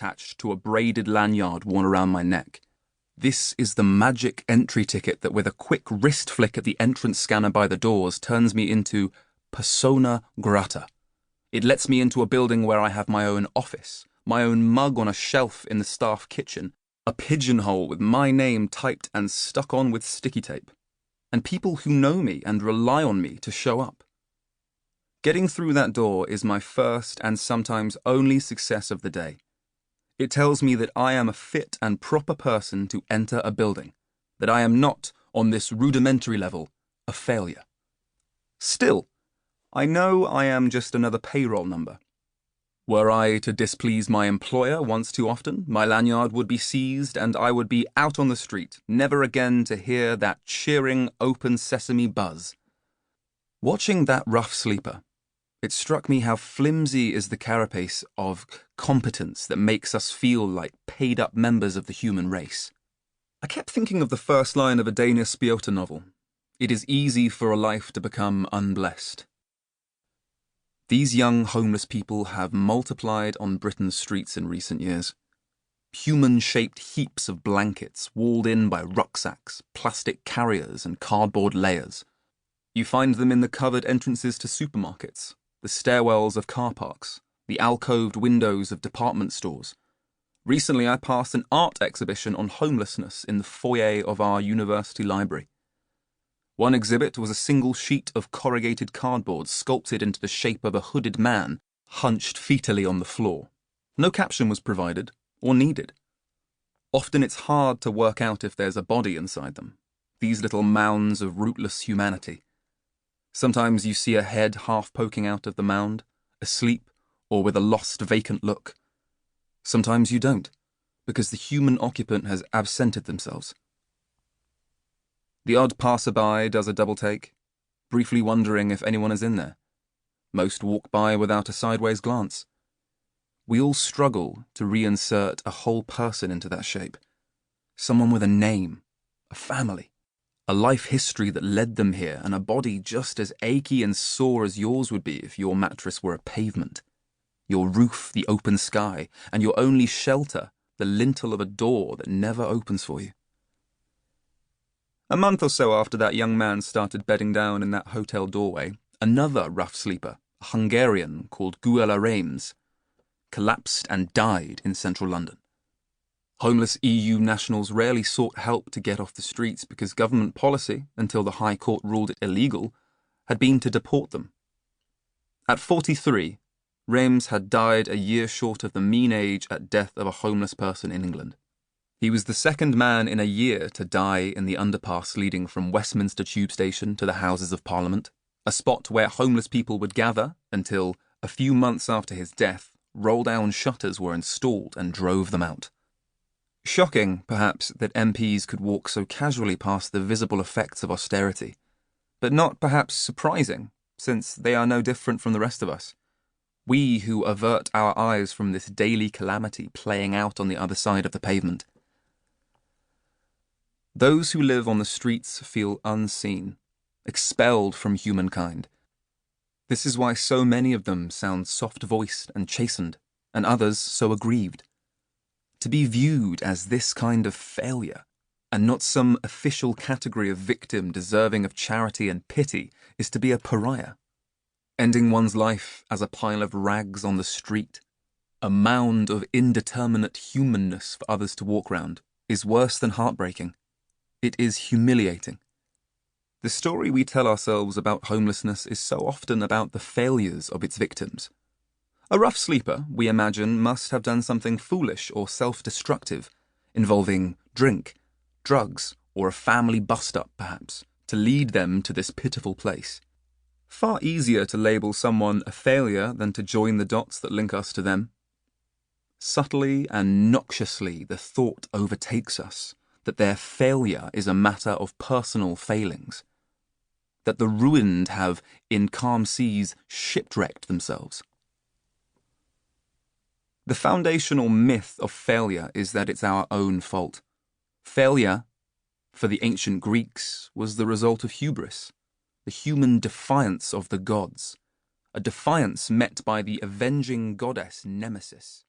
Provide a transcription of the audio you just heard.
attached to a braided lanyard worn around my neck. This is the magic entry ticket that with a quick wrist flick at the entrance scanner by the doors turns me into persona grata. It lets me into a building where I have my own office, my own mug on a shelf in the staff kitchen, a pigeonhole with my name typed and stuck on with sticky tape, and people who know me and rely on me to show up. Getting through that door is my first and sometimes only success of the day. It tells me that I am a fit and proper person to enter a building, that I am not, on this rudimentary level, a failure. Still, I know I am just another payroll number. Were I to displease my employer once too often, my lanyard would be seized and I would be out on the street, never again to hear that cheering open sesame buzz. Watching that rough sleeper, it struck me how flimsy is the carapace of competence that makes us feel like paid-up members of the human race. I kept thinking of the first line of a Danish Spiotta novel. It is easy for a life to become unblessed. These young homeless people have multiplied on Britain's streets in recent years. Human-shaped heaps of blankets walled in by rucksacks, plastic carriers and cardboard layers. You find them in the covered entrances to supermarkets, the stairwells of car parks, the alcoved windows of department stores. Recently I passed an art exhibition on homelessness in the foyer of our university library. One exhibit was a single sheet of corrugated cardboard sculpted into the shape of a hooded man, hunched fetally on the floor. No caption was provided, or needed. Often it's hard to work out if there's a body inside them, these little mounds of rootless humanity. Sometimes you see a head half poking out of the mound, asleep or with a lost, vacant look. Sometimes you don't, because the human occupant has absented themselves. The odd passerby does a double take, briefly wondering if anyone is in there. Most walk by without a sideways glance. We all struggle to reinsert a whole person into that shape. Someone with a name, a family, a life history that led them here, and a body just as achy and sore as yours would be if your mattress were a pavement, your roof the open sky, and your only shelter the lintel of a door that never opens for you. A month or so after that young man started bedding down in that hotel doorway, another rough sleeper, a Hungarian called Guela Reims, collapsed and died in central London. Homeless EU nationals rarely sought help to get off the streets because government policy, until the High Court ruled it illegal, had been to deport them. At 43, Reims had died a year short of the mean age at death of a homeless person in England. He was the second man in a year to die in the underpass leading from Westminster Tube Station to the Houses of Parliament, a spot where homeless people would gather until, a few months after his death, roll-down shutters were installed and drove them out. Shocking, perhaps, that MPs could walk so casually past the visible effects of austerity, but not perhaps surprising, since they are no different from the rest of us. We who avert our eyes from this daily calamity playing out on the other side of the pavement. Those who live on the streets feel unseen, expelled from humankind. This is why so many of them sound soft-voiced and chastened, and others so aggrieved. To be viewed as this kind of failure, and not some official category of victim deserving of charity and pity, is to be a pariah. Ending one's life as a pile of rags on the street, a mound of indeterminate humanness for others to walk round, is worse than heartbreaking. It is humiliating. The story we tell ourselves about homelessness is so often about the failures of its victims. A rough sleeper, we imagine, must have done something foolish or self-destructive, involving drink, drugs, or a family bust-up, perhaps, to lead them to this pitiful place. Far easier to label someone a failure than to join the dots that link us to them. Subtly and noxiously the thought overtakes us that their failure is a matter of personal failings, that the ruined have, in calm seas, shipwrecked themselves. The foundational myth of failure is that it's our own fault. Failure, for the ancient Greeks, was the result of hubris, the human defiance of the gods, a defiance met by the avenging goddess Nemesis.